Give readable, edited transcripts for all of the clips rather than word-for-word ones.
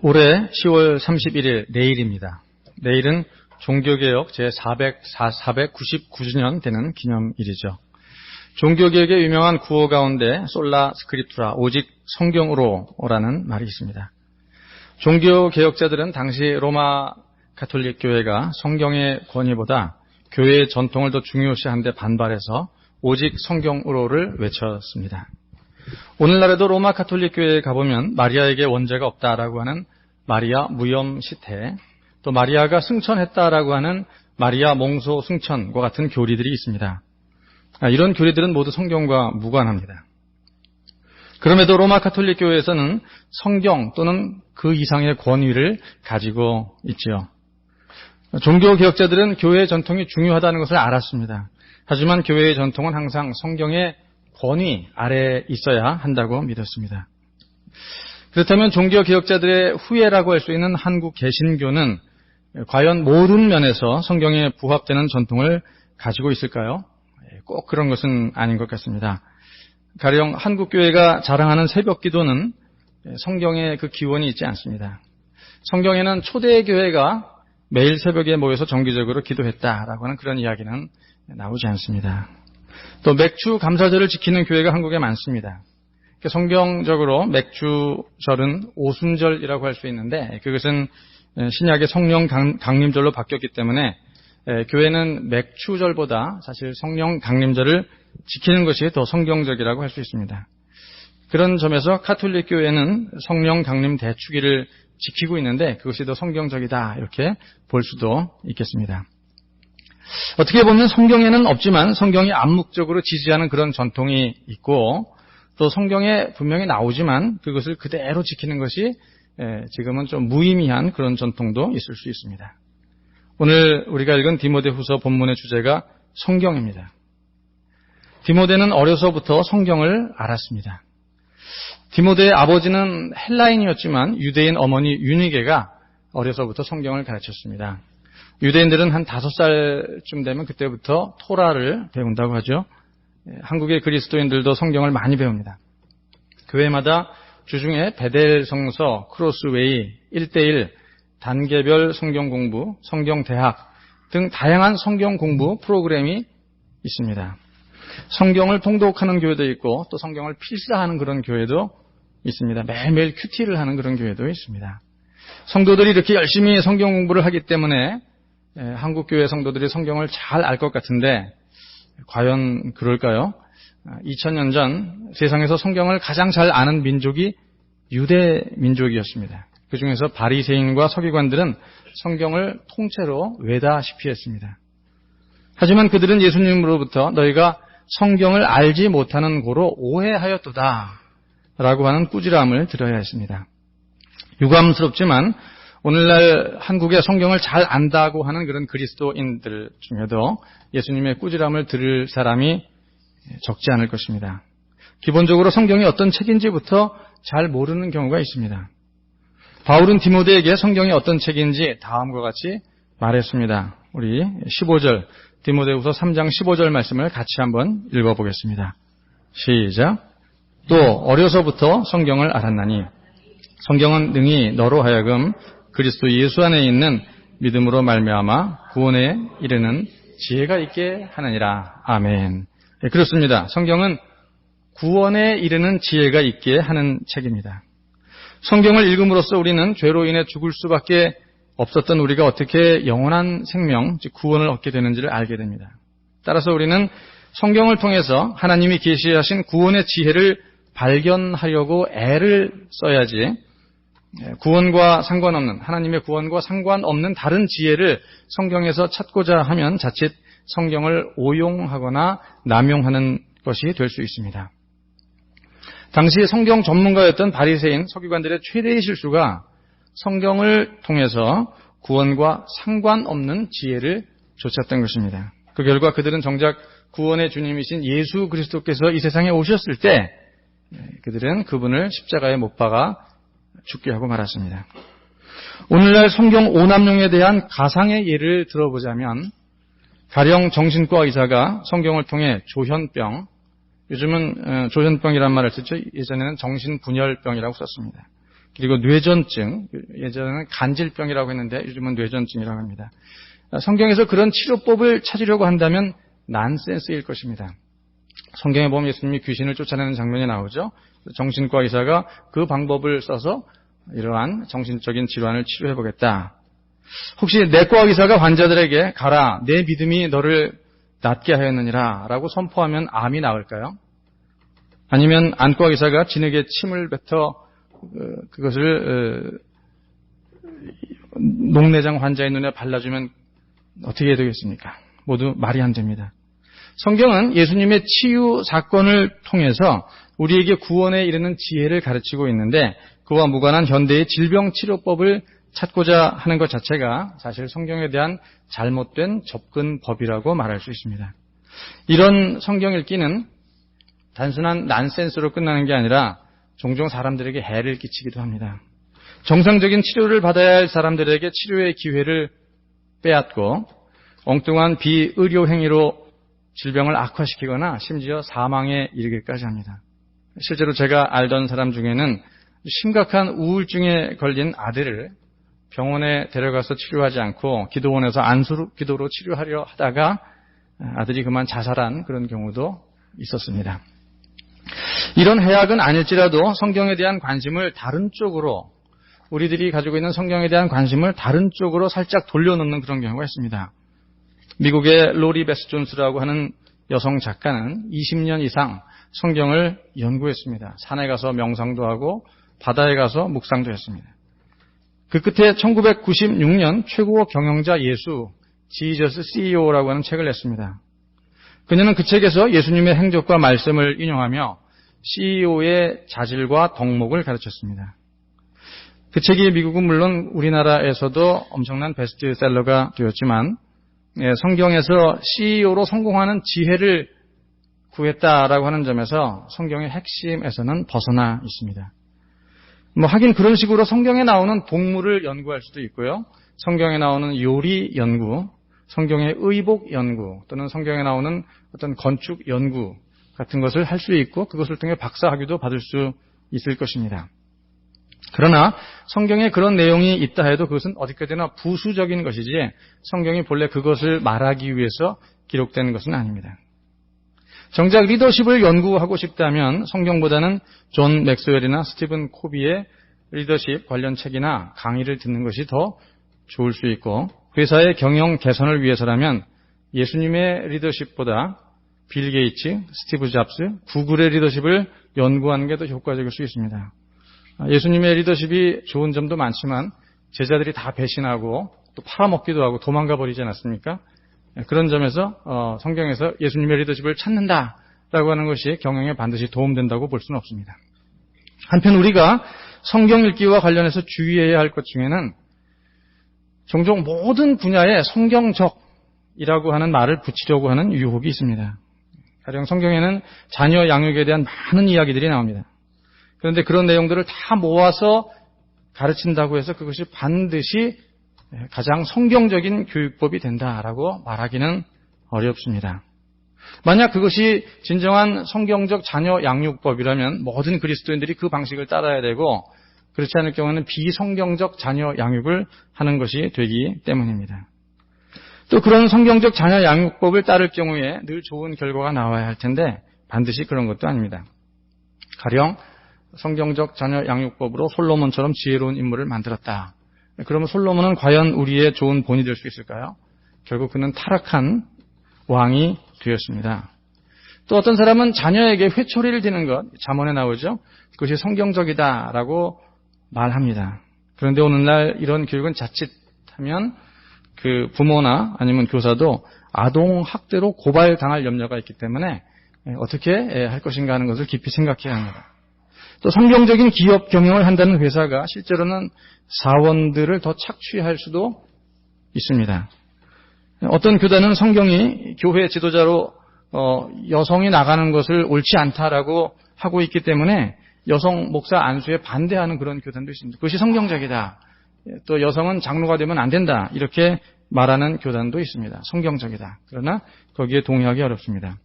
올해 10월 31일 내일입니다. 내일은 종교개혁 제499주년 되는 기념일이죠. 종교개혁의 유명한 구호 가운데 솔라 스크립투라, 오직 성경으로라는 말이 있습니다. 종교개혁자들은 당시 로마 가톨릭 교회가 성경의 권위보다 교회의 전통을 더 중요시한 데 반발해서 오직 성경으로를 외쳤습니다. 오늘날에도 로마 가톨릭 교회에 가보면 마리아에게 원죄가 없다라고 하는 마리아 무염 시태, 또 마리아가 승천했다라고 하는 마리아 몽소 승천과 같은 교리들이 있습니다. 이런 교리들은 모두 성경과 무관합니다. 그럼에도 로마 가톨릭 교회에서는 성경 또는 그 이상의 권위를 가지고 있지요. 종교개혁자들은 교회의 전통이 중요하다는 것을 알았습니다. 하지만 교회의 전통은 항상 성경의 권위 아래에 있어야 한다고 믿었습니다. 그렇다면 종교개혁자들의 후예라고 할 수 있는 한국 개신교는 과연 모든 면에서 성경에 부합되는 전통을 가지고 있을까요? 꼭 그런 것은 아닌 것 같습니다. 가령 한국교회가 자랑하는 새벽기도는 성경에 그 기원이 있지 않습니다. 성경에는 초대교회가 매일 새벽에 모여서 정기적으로 기도했다라고 하는 그런 이야기는 나오지 않습니다. 또 맥주 감사절을 지키는 교회가 한국에 많습니다. 성경적으로 맥주절은 오순절이라고 할 수 있는데 그것은 신약의 성령 강림절로 바뀌었기 때문에 교회는 맥주절보다 사실 성령 강림절을 지키는 것이 더 성경적이라고 할 수 있습니다. 그런 점에서 가톨릭 교회는 성령 강림 대축일을 지키고 있는데 그것이 더 성경적이다 이렇게 볼 수도 있겠습니다. 어떻게 보면 성경에는 없지만 성경이 암묵적으로 지지하는 그런 전통이 있고 또 성경에 분명히 나오지만 그것을 그대로 지키는 것이 지금은 좀 무의미한 그런 전통도 있을 수 있습니다. 오늘 우리가 읽은 디모데후서 본문의 주제가 성경입니다. 디모데는 어려서부터 성경을 알았습니다. 디모데의 아버지는 헬라인이었지만 유대인 어머니 유니게가 어려서부터 성경을 가르쳤습니다. 유대인들은 한 5살쯤 되면 그때부터 토라를 배운다고 하죠. 한국의 그리스도인들도 성경을 많이 배웁니다. 교회마다 주중에 베델 성서, 크로스웨이, 1:1, 단계별 성경 공부, 성경 대학 등 다양한 성경 공부 프로그램이 있습니다. 성경을 통독하는 교회도 있고 또 성경을 필사하는 그런 교회도 있습니다. 매일매일 큐티를 하는 그런 교회도 있습니다. 성도들이 이렇게 열심히 성경 공부를 하기 때문에 한국교회 성도들이 성경을 잘 알 것 같은데 과연 그럴까요? 2000년 전 세상에서 성경을 가장 잘 아는 민족이 유대 민족이었습니다. 그 중에서 바리새인과 서기관들은 성경을 통째로 외다시피 했습니다. 하지만 그들은 예수님으로부터 너희가 성경을 알지 못하는 고로 오해하였도다 라고 하는 꾸지람을 들어야 했습니다. 유감스럽지만 오늘날 한국에 성경을 잘 안다고 하는 그런 그리스도인들 중에도 예수님의 꾸지람을 들을 사람이 적지 않을 것입니다. 기본적으로 성경이 어떤 책인지부터 잘 모르는 경우가 있습니다. 바울은 디모데에게 성경이 어떤 책인지 다음과 같이 말했습니다. 우리 15절 디모데후서 3장 15절 말씀을 같이 한번 읽어보겠습니다. 시작. 또 어려서부터 성경을 알았나니 성경은 능히 너로 하여금 그리스도 예수 안에 있는 믿음으로 말미암아 구원에 이르는 지혜가 있게 하느니라. 아멘. 네, 그렇습니다. 성경은 구원에 이르는 지혜가 있게 하는 책입니다. 성경을 읽음으로써 우리는 죄로 인해 죽을 수밖에 없었던 우리가 어떻게 영원한 생명, 즉 구원을 얻게 되는지를 알게 됩니다. 따라서 우리는 성경을 통해서 하나님이 계시하신 구원의 지혜를 발견하려고 애를 써야지 구원과 상관없는, 하나님의 구원과 상관없는 다른 지혜를 성경에서 찾고자 하면 자칫 성경을 오용하거나 남용하는 것이 될 수 있습니다. 당시 성경 전문가였던 바리새인 서기관들의 최대의 실수가 성경을 통해서 구원과 상관없는 지혜를 좇았던 것입니다. 그 결과 그들은 정작 구원의 주님이신 예수 그리스도께서 이 세상에 오셨을 때 그들은 그분을 십자가에 못 박아 죽게 하고 말았습니다. 오늘날 성경 오남용에 대한 가상의 예를 들어보자면 가령 정신과 의사가 성경을 통해 조현병, 요즘은 조현병이란 말을 쓰죠. 예전에는 정신분열병이라고 썼습니다. 그리고 뇌전증, 예전에는 간질병이라고 했는데 요즘은 뇌전증이라고 합니다. 성경에서 그런 치료법을 찾으려고 한다면 난센스일 것입니다. 성경에 보면 예수님이 귀신을 쫓아내는 장면이 나오죠. 정신과 의사가 그 방법을 써서 이러한 정신적인 질환을 치료해보겠다. 혹시 내과 의사가 환자들에게 가라, 내 믿음이 너를 낫게 하였느니라 라고 선포하면 암이 나을까요? 아니면 안과 의사가 진흙에 침을 뱉어 그것을 녹내장 환자의 눈에 발라주면 어떻게 해야 되겠습니까? 모두 말이 안 됩니다. 성경은 예수님의 치유 사건을 통해서 우리에게 구원에 이르는 지혜를 가르치고 있는데 그와 무관한 현대의 질병치료법을 찾고자 하는 것 자체가 사실 성경에 대한 잘못된 접근법이라고 말할 수 있습니다. 이런 성경 읽기는 단순한 난센스로 끝나는 게 아니라 종종 사람들에게 해를 끼치기도 합니다. 정상적인 치료를 받아야 할 사람들에게 치료의 기회를 빼앗고 엉뚱한 비의료 행위로 질병을 악화시키거나 심지어 사망에 이르기까지 합니다. 실제로 제가 알던 사람 중에는 심각한 우울증에 걸린 아들을 병원에 데려가서 치료하지 않고 기도원에서 안수 기도로 치료하려 하다가 아들이 그만 자살한 그런 경우도 있었습니다. 이런 해악은 아닐지라도 성경에 대한 관심을 다른 쪽으로, 우리들이 가지고 있는 성경에 대한 관심을 다른 쪽으로 살짝 돌려놓는 그런 경우가 있습니다. 미국의 로리 베스 존스라고 하는 여성 작가는 20년 이상 성경을 연구했습니다. 산에 가서 명상도 하고 바다에 가서 묵상도 했습니다. 그 끝에 1996년 최고 경영자 예수, 지저스 CEO라고 하는 책을 냈습니다. 그녀는 그 책에서 예수님의 행적과 말씀을 인용하며 CEO의 자질과 덕목을 가르쳤습니다. 그 책이 미국은 물론 우리나라에서도 엄청난 베스트셀러가 되었지만 성경에서 CEO로 성공하는 지혜를 구했다라고 하는 점에서 성경의 핵심에서는 벗어나 있습니다. 하긴 그런 식으로 성경에 나오는 동물을 연구할 수도 있고요. 성경에 나오는 요리 연구, 성경의 의복 연구 또는 성경에 나오는 어떤 건축 연구 같은 것을 할 수 있고 그것을 통해 박사학위도 받을 수 있을 것입니다. 그러나 성경에 그런 내용이 있다 해도 그것은 어디까지나 부수적인 것이지 성경이 본래 그것을 말하기 위해서 기록된 것은 아닙니다. 정작 리더십을 연구하고 싶다면 성경보다는 존 맥스웰이나 스티븐 코비의 리더십 관련 책이나 강의를 듣는 것이 더 좋을 수 있고 회사의 경영 개선을 위해서라면 예수님의 리더십보다 빌 게이츠, 스티브 잡스, 구글의 리더십을 연구하는 게 더 효과적일 수 있습니다. 예수님의 리더십이 좋은 점도 많지만 제자들이 다 배신하고 또 팔아먹기도 하고 도망가 버리지 않았습니까? 그런 점에서 성경에서 예수님의 리더십을 찾는다라고 하는 것이 경영에 반드시 도움된다고 볼 수는 없습니다. 한편 우리가 성경 읽기와 관련해서 주의해야 할 것 중에는 종종 모든 분야에 성경적이라고 하는 말을 붙이려고 하는 유혹이 있습니다. 가령 성경에는 자녀 양육에 대한 많은 이야기들이 나옵니다. 그런데 그런 내용들을 다 모아서 가르친다고 해서 그것이 반드시 가장 성경적인 교육법이 된다라고 말하기는 어렵습니다. 만약 그것이 진정한 성경적 자녀 양육법이라면 모든 그리스도인들이 그 방식을 따라야 되고 그렇지 않을 경우는 비성경적 자녀 양육을 하는 것이 되기 때문입니다. 또 그런 성경적 자녀 양육법을 따를 경우에 늘 좋은 결과가 나와야 할 텐데 반드시 그런 것도 아닙니다. 가령 성경적 자녀 양육법으로 솔로몬처럼 지혜로운 인물을 만들었다. 그러면 솔로몬은 과연 우리의 좋은 본이 될 수 있을까요? 결국 그는 타락한 왕이 되었습니다. 또 어떤 사람은 자녀에게 회초리를 드는 것, 잠언에 나오죠. 그것이 성경적이다라고 말합니다. 그런데 오늘날 이런 교육은 자칫하면 그 부모나 아니면 교사도 아동학대로 고발당할 염려가 있기 때문에 어떻게 할 것인가 하는 것을 깊이 생각해야 합니다. 또 성경적인 기업 경영을 한다는 회사가 실제로는 사원들을 더 착취할 수도 있습니다. 어떤 교단은 성경이 교회 지도자로 여성이 나가는 것을 옳지 않다라고 하고 있기 때문에 여성 목사 안수에 반대하는 그런 교단도 있습니다. 그것이 성경적이다. 또 여성은 장로가 되면 안 된다. 이렇게 말하는 교단도 있습니다. 성경적이다. 그러나 거기에 동의하기 어렵습니다.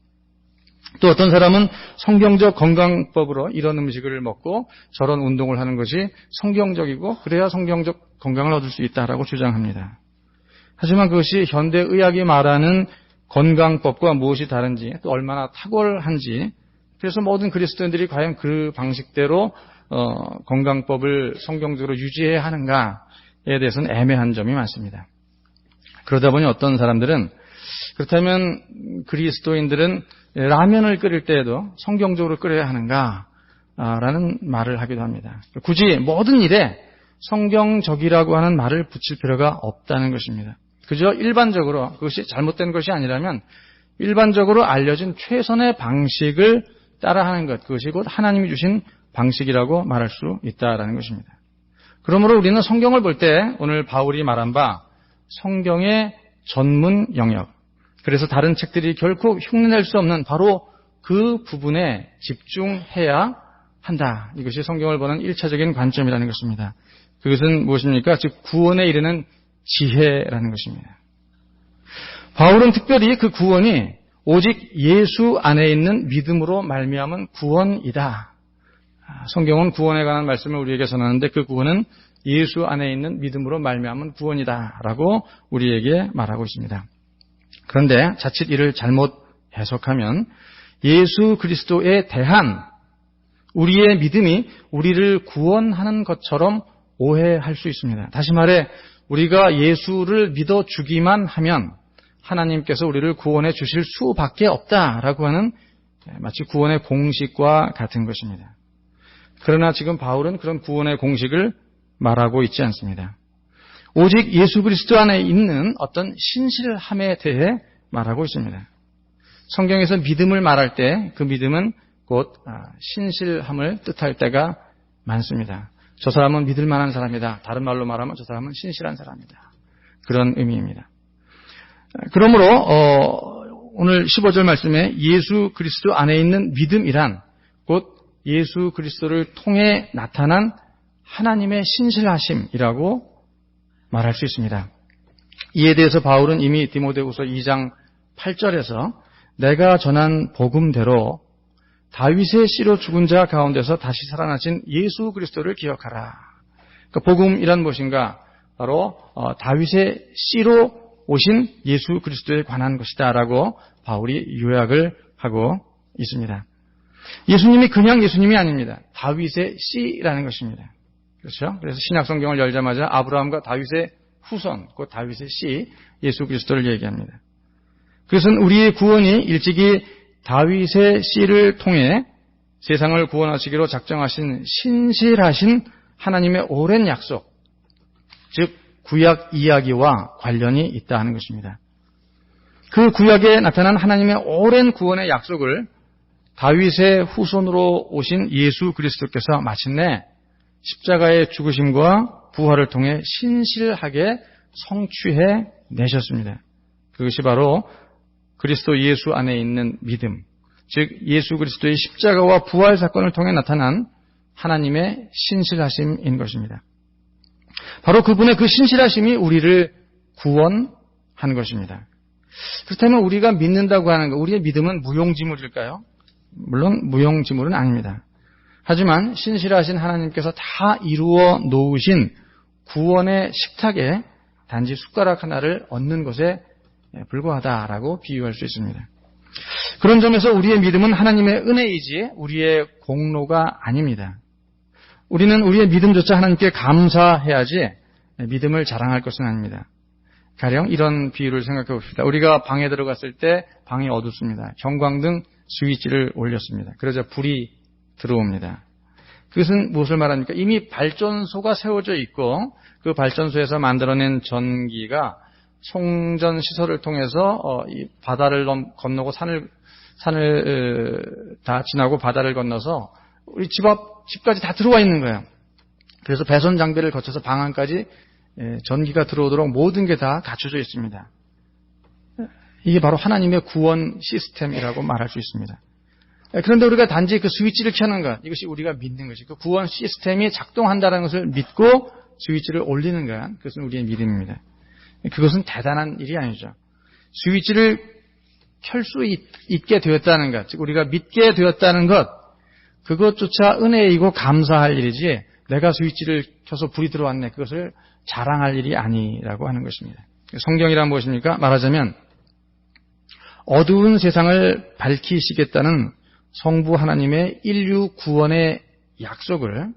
또 어떤 사람은 성경적 건강법으로 이런 음식을 먹고 저런 운동을 하는 것이 성경적이고 그래야 성경적 건강을 얻을 수 있다라고 주장합니다. 하지만 그것이 현대의학이 말하는 건강법과 무엇이 다른지 또 얼마나 탁월한지 그래서 모든 그리스도인들이 과연 그 방식대로 건강법을 성경적으로 유지해야 하는가에 대해서는 애매한 점이 많습니다. 그러다 보니 어떤 사람들은 그렇다면 그리스도인들은 라면을 끓일 때에도 성경적으로 끓여야 하는가라는 말을 하기도 합니다. 굳이 모든 일에 성경적이라고 하는 말을 붙일 필요가 없다는 것입니다. 그저 일반적으로 그것이 잘못된 것이 아니라면 일반적으로 알려진 최선의 방식을 따라하는 것, 그것이 곧 하나님이 주신 방식이라고 말할 수 있다라는 것입니다. 그러므로 우리는 성경을 볼 때 오늘 바울이 말한 바 성경의 전문 영역, 그래서 다른 책들이 결코 흉내낼 수 없는 바로 그 부분에 집중해야 한다. 이것이 성경을 보는 1차적인 관점이라는 것입니다. 그것은 무엇입니까? 즉 구원에 이르는 지혜라는 것입니다. 바울은 특별히 그 구원이 오직 예수 안에 있는 믿음으로 말미암은 구원이다. 성경은 구원에 관한 말씀을 우리에게 전하는데 그 구원은 예수 안에 있는 믿음으로 말미암은 구원이다라고 우리에게 말하고 있습니다. 그런데 자칫 이를 잘못 해석하면 예수 그리스도에 대한 우리의 믿음이 우리를 구원하는 것처럼 오해할 수 있습니다. 다시 말해 우리가 예수를 믿어주기만 하면 하나님께서 우리를 구원해 주실 수밖에 없다라고 하는 마치 구원의 공식과 같은 것입니다. 그러나 지금 바울은 그런 구원의 공식을 말하고 있지 않습니다. 오직 예수 그리스도 안에 있는 어떤 신실함에 대해 말하고 있습니다. 성경에서 믿음을 말할 때 그 믿음은 곧 신실함을 뜻할 때가 많습니다. 저 사람은 믿을 만한 사람이다. 다른 말로 말하면 저 사람은 신실한 사람이다. 그런 의미입니다. 그러므로 오늘 15절 말씀에 예수 그리스도 안에 있는 믿음이란 곧 예수 그리스도를 통해 나타난 하나님의 신실하심이라고 말할 수 있습니다. 이에 대해서 바울은 이미 디모데후서 2장 8절에서 내가 전한 복음대로 다윗의 씨로 죽은 자 가운데서 다시 살아나신 예수 그리스도를 기억하라. 그러니까 복음이란 무엇인가? 바로 다윗의 씨로 오신 예수 그리스도에 관한 것이다라고 바울이 요약을 하고 있습니다. 예수님이 그냥 예수님이 아닙니다. 다윗의 씨라는 것입니다. 그렇죠? 그래서 신약 성경을 열자마자 아브라함과 다윗의 후손, 곧 다윗의 씨, 예수 그리스도를 얘기합니다. 그것은 우리의 구원이 일찍이 다윗의 씨를 통해 세상을 구원하시기로 작정하신 신실하신 하나님의 오랜 약속, 즉 구약 이야기와 관련이 있다 하는 것입니다. 그 구약에 나타난 하나님의 오랜 구원의 약속을 다윗의 후손으로 오신 예수 그리스도께서 마침내 십자가의 죽으심과 부활을 통해 신실하게 성취해 내셨습니다. 그것이 바로 그리스도 예수 안에 있는 믿음, 즉 예수 그리스도의 십자가와 부활 사건을 통해 나타난 하나님의 신실하심인 것입니다. 바로 그분의 그 신실하심이 우리를 구원한 것입니다. 그렇다면 우리가 믿는다고 하는 것, 우리의 믿음은 무용지물일까요? 물론 무용지물은 아닙니다. 하지만 신실하신 하나님께서 다 이루어 놓으신 구원의 식탁에 단지 숟가락 하나를 얹는 것에 불과하다라고 비유할 수 있습니다. 그런 점에서 우리의 믿음은 하나님의 은혜이지 우리의 공로가 아닙니다. 우리는 우리의 믿음조차 하나님께 감사해야지 믿음을 자랑할 것은 아닙니다. 가령 이런 비유를 생각해 봅시다. 우리가 방에 들어갔을 때 방이 어둡습니다. 형광등 스위치를 올렸습니다. 그러자 불이 들어옵니다. 그것은 무엇을 말합니까? 이미 발전소가 세워져 있고 그 발전소에서 만들어낸 전기가 송전 시설을 통해서 이 바다를 건너고 산을 다 지나고 바다를 건너서 우리 집까지 다 들어와 있는 거예요. 그래서 배선 장비를 거쳐서 방 안까지 전기가 들어오도록 모든 게 다 갖춰져 있습니다. 이게 바로 하나님의 구원 시스템이라고 말할 수 있습니다. 그런데 우리가 단지 그 스위치를 켜는 것, 이것이 우리가 믿는 것이 그 구원 시스템이 작동한다는 것을 믿고 스위치를 올리는 것, 그것은 우리의 믿음입니다. 그것은 대단한 일이 아니죠. 스위치를 켤 수 있게 되었다는 것, 즉 우리가 믿게 되었다는 것, 그것조차 은혜이고 감사할 일이지 내가 스위치를 켜서 불이 들어왔네, 그것을 자랑할 일이 아니라고 하는 것입니다. 성경이란 무엇입니까? 말하자면 어두운 세상을 밝히시겠다는 성부 하나님의 인류 구원의 약속을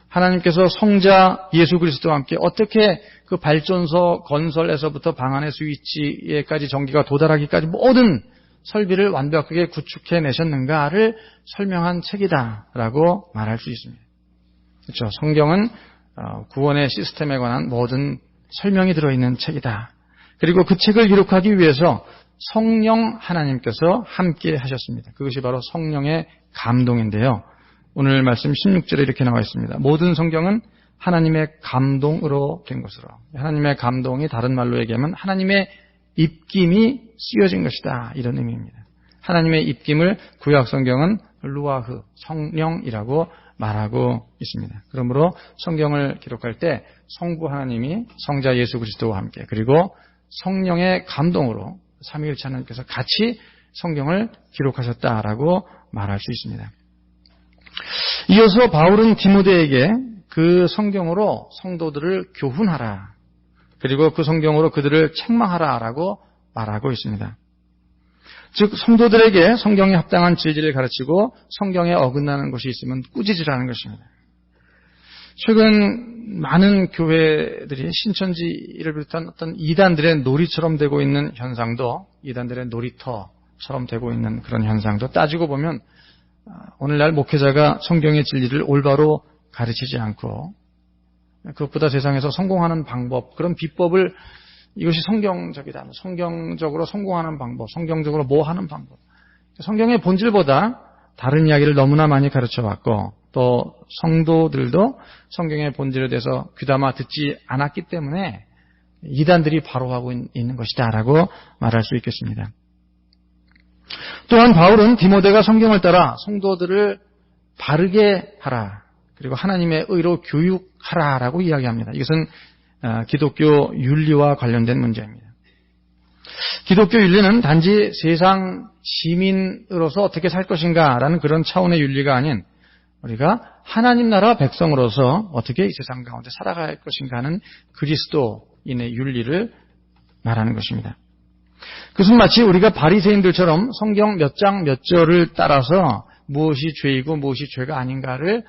하나님께서 성자 예수 그리스도와 함께 어떻게 그 발전소 건설에서부터 방 안의 스위치에까지 전기가 도달하기까지 모든 설비를 완벽하게 구축해 내셨는가를 설명한 책이다라고 말할 수 있습니다. 그렇죠. 성경은 구원의 시스템에 관한 모든 설명이 들어있는 책이다. 그리고 그 책을 기록하기 위해서 성령 하나님께서 함께 하셨습니다. 그것이 바로 성령의 감동인데요. 오늘 말씀 16절에 이렇게 나와 있습니다. 모든 성경은 하나님의 감동으로 된 것으로. 하나님의 감동이 다른 말로 얘기하면 하나님의 입김이 씌워진 것이다, 이런 의미입니다. 하나님의 입김을 구약 성경은 루아흐, 성령이라고 말하고 있습니다. 그러므로 성경을 기록할 때 성부 하나님이 성자 예수 그리스도와 함께, 그리고 성령의 감동으로 삼위일체 하나님께서 같이 성경을 기록하셨다라고 말할 수 있습니다. 이어서 바울은 디모데에게 그 성경으로 성도들을 교훈하라, 그리고 그 성경으로 그들을 책망하라라고 말하고 있습니다. 즉 성도들에게 성경에 합당한 진리를 가르치고 성경에 어긋나는 것이 있으면 꾸짖으라는 것입니다. 최근 많은 교회들이 신천지를 비롯한 어떤 이단들의 놀이처럼 되고 있는 현상도, 이단들의 놀이터처럼 되고 있는 그런 현상도 따지고 보면 오늘날 목회자가 성경의 진리를 올바로 가르치지 않고 그것보다 세상에서 성공하는 방법, 그런 비법을, 이것이 성경적이다, 성경적으로 성공하는 방법, 성경적으로 뭐 하는 방법, 성경의 본질보다 다른 이야기를 너무나 많이 가르쳐왔고 또 성도들도 성경의 본질에 대해서 귀담아 듣지 않았기 때문에 이단들이 바로 하고 있는 것이다 라고 말할 수 있겠습니다. 또한 바울은 디모데가 성경을 따라 성도들을 바르게 하라, 그리고 하나님의 의로 교육하라라고 이야기합니다. 이것은 기독교 윤리와 관련된 문제입니다. 기독교 윤리는 단지 세상 시민으로서 어떻게 살 것인가라는 그런 차원의 윤리가 아닌 우리가 하나님 나라 백성으로서 어떻게 이 세상 가운데 살아갈 것인가 하는 그리스도인의 윤리를 말하는 것입니다. 그것은 마치 우리가 바리새인들처럼 성경 몇 장 몇 절을 따라서 무엇이 죄이고 무엇이 죄가 아닌가를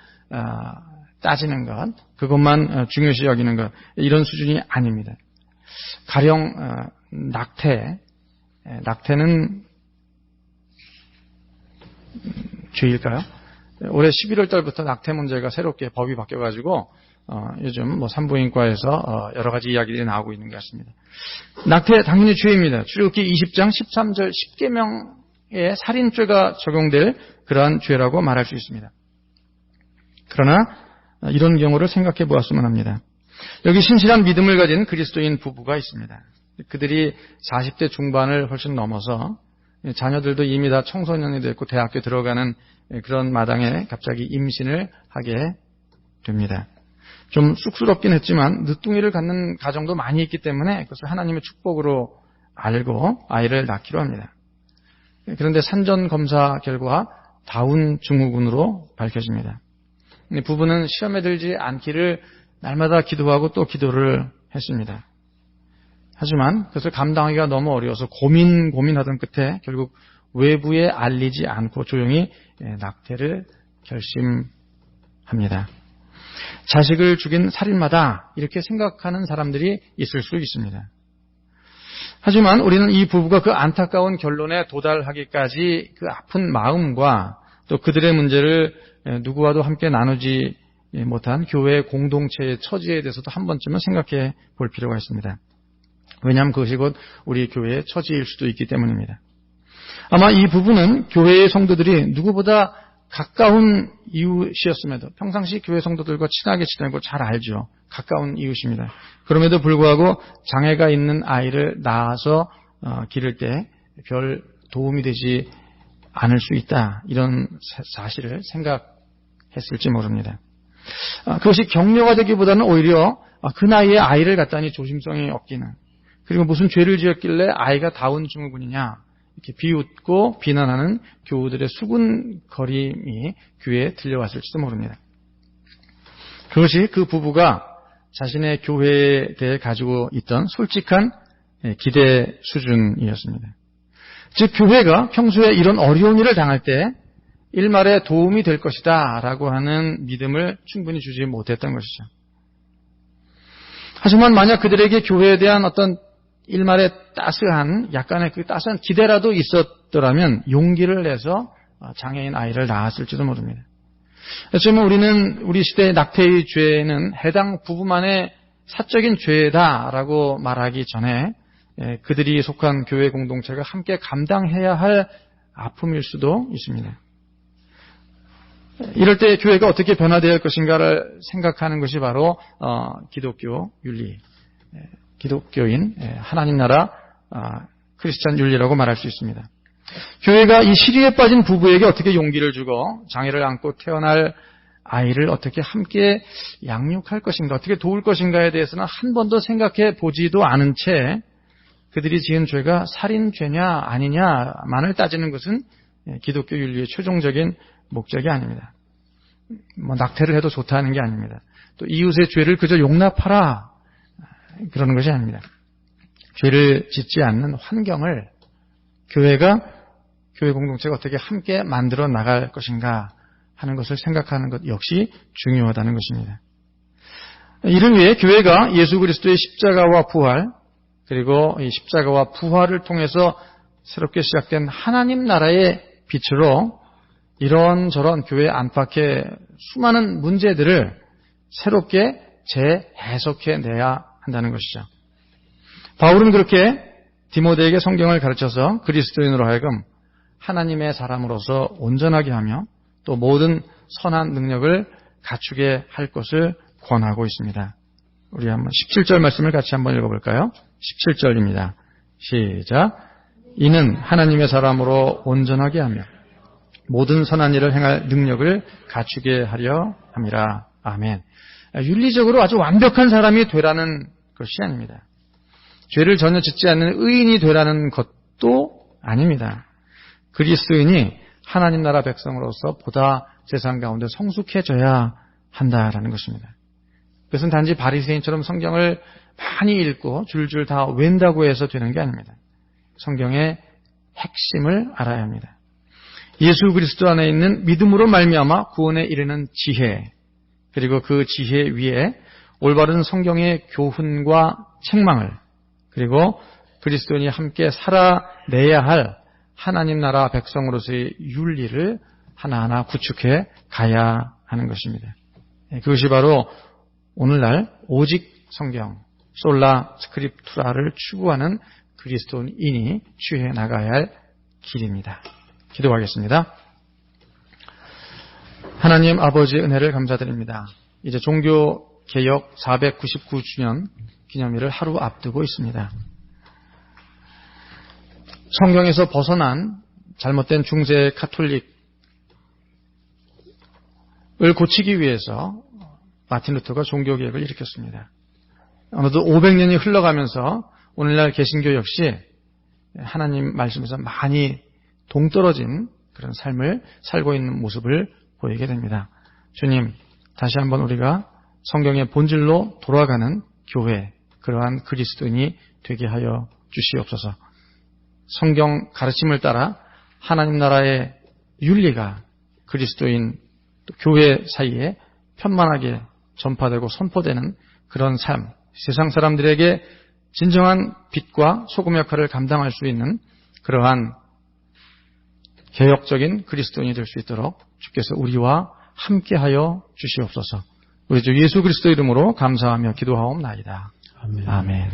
따지는 것, 그것만 중요시 여기는 것, 이런 수준이 아닙니다. 가령 낙태는 죄일까요? 올해 11월 달부터 낙태 문제가 새롭게 법이 바뀌어가지고 요즘 산부인과에서 여러 가지 이야기들이 나오고 있는 것 같습니다. 낙태 당연히 죄입니다. 출애굽기 20장 13절 10계명에 살인죄가 적용될 그러한 죄라고 말할 수 있습니다. 그러나 이런 경우를 생각해 보았으면 합니다. 여기 신실한 믿음을 가진 그리스도인 부부가 있습니다. 그들이 40대 중반을 훨씬 넘어서 자녀들도 이미 다 청소년이 됐고 대학교 들어가는 그런 마당에 갑자기 임신을 하게 됩니다. 좀 쑥스럽긴 했지만 늦둥이를 갖는 가정도 많이 있기 때문에 그것을 하나님의 축복으로 알고 아이를 낳기로 합니다. 그런데 산전 검사 결과 다운 증후군으로 밝혀집니다. 부부는 시험에 들지 않기를 날마다 기도하고 또 기도를 했습니다. 하지만 그것을 감당하기가 너무 어려워서 고민하던 끝에 결국 외부에 알리지 않고 조용히 낙태를 결심합니다. 자식을 죽인 살인마다 이렇게 생각하는 사람들이 있을 수 있습니다. 하지만 우리는 이 부부가 그 안타까운 결론에 도달하기까지 그 아픈 마음과 또 그들의 문제를 누구와도 함께 나누지 못한 교회 공동체의 처지에 대해서도 한 번쯤은 생각해 볼 필요가 있습니다. 왜냐하면 그것이 곧 우리 교회의 처지일 수도 있기 때문입니다. 아마 이 부부는 교회의 성도들이 누구보다 가까운 이웃이었음에도 평상시 교회 성도들과 친하게 지내고 잘 알죠. 가까운 이웃입니다. 그럼에도 불구하고 장애가 있는 아이를 낳아서 기를 때 별 도움이 되지 않을 수 있다, 이런 사실을 생각했을지 모릅니다. 그것이 격려가 되기보다는 오히려 그 나이에 아이를 갖다니 조심성이 없기는, 그리고 무슨 죄를 지었길래 아이가 다운 증후군이냐, 이렇게 비웃고 비난하는 교우들의 수군거림이 귀에 들려왔을지도 모릅니다. 그것이 그 부부가 자신의 교회에 대해 가지고 있던 솔직한 기대 수준이었습니다. 즉 교회가 평소에 이런 어려운 일을 당할 때 일말에 도움이 될 것이다 라고 하는 믿음을 충분히 주지 못했던 것이죠. 하지만 만약 그들에게 교회에 대한 어떤 일말의 따스한 약간의 그 따스한 기대라도 있었더라면 용기를 내서 장애인 아이를 낳았을지도 모릅니다. 어쩌면 우리는 우리 시대의 낙태의 죄는 해당 부부만의 사적인 죄다라고 말하기 전에 그들이 속한 교회 공동체가 함께 감당해야 할 아픔일 수도 있습니다. 이럴 때 교회가 어떻게 변화되어야 할 것인가를 생각하는 것이 바로 기독교 윤리, 기독교인 하나님 나라 크리스찬 윤리라고 말할 수 있습니다. 교회가 이 시리에 빠진 부부에게 어떻게 용기를 주고 장애를 안고 태어날 아이를 어떻게 함께 양육할 것인가, 어떻게 도울 것인가에 대해서는 한 번도 생각해 보지도 않은 채 그들이 지은 죄가 살인죄냐 아니냐만을 따지는 것은 기독교 윤리의 최종적인 목적이 아닙니다. 낙태를 해도 좋다는 게 아닙니다. 또 이웃의 죄를 그저 용납하라 그러는 것이 아닙니다. 죄를 짓지 않는 환경을 교회 공동체가 어떻게 함께 만들어 나갈 것인가 하는 것을 생각하는 것 역시 중요하다는 것입니다. 이를 위해 교회가 예수 그리스도의 십자가와 부활, 그리고 이 십자가와 부활을 통해서 새롭게 시작된 하나님 나라의 빛으로 이런저런 교회 안팎의 수많은 문제들을 새롭게 재해석해내야 한다는 것이죠. 바울은 그렇게 디모데에게 성경을 가르쳐서 그리스도인으로 하여금 하나님의 사람으로서 온전하게 하며 또 모든 선한 능력을 갖추게 할 것을 권하고 있습니다. 우리 한번 17절 말씀을 같이 한번 읽어볼까요? 17절입니다. 시작. 이는 하나님의 사람으로 온전하게 하며 모든 선한 일을 행할 능력을 갖추게 하려 함이라. 아멘. 윤리적으로 아주 완벽한 사람이 되라는 것이 아닙니다. 죄를 전혀 짓지 않는 의인이 되라는 것도 아닙니다. 그리스도인이 하나님 나라 백성으로서 보다 세상 가운데 성숙해져야 한다라는 것입니다. 그것은 단지 바리새인처럼 성경을 많이 읽고 줄줄 다 외운다고 해서 되는 게 아닙니다. 성경의 핵심을 알아야 합니다. 예수 그리스도 안에 있는 믿음으로 말미암아 구원에 이르는 지혜, 그리고 그 지혜 위에 올바른 성경의 교훈과 책망을, 그리고 그리스도인이 함께 살아내야 할 하나님 나라 백성으로서의 윤리를 하나하나 구축해 가야 하는 것입니다. 그것이 바로 오늘날 오직 성경, 솔라 스크립투라를 추구하는 그리스도인이 취해 나가야 할 길입니다. 기도하겠습니다. 하나님 아버지의 은혜를 감사드립니다. 이제 종교개혁 499주년 기념일을 하루 앞두고 있습니다. 성경에서 벗어난 잘못된 중세 카톨릭을 고치기 위해서 마틴 루터가 종교개혁을 일으켰습니다. 어느덧 500년이 흘러가면서 오늘날 개신교 역시 하나님 말씀에서 많이 동떨어진 그런 삶을 살고 있는 모습을 보이게 됩니다. 주님, 다시 한번 우리가 성경의 본질로 돌아가는 교회, 그러한 그리스도인이 되게 하여 주시옵소서. 성경 가르침을 따라 하나님 나라의 윤리가 그리스도인 또 교회 사이에 편만하게 전파되고 선포되는 그런 삶, 세상 사람들에게 진정한 빛과 소금 역할을 감당할 수 있는 그러한 개혁적인 그리스도인이 될 수 있도록 주께서 우리와 함께하여 주시옵소서. 우리 주 예수 그리스도 이름으로 감사하며 기도하옵나이다. 아멘. 아멘.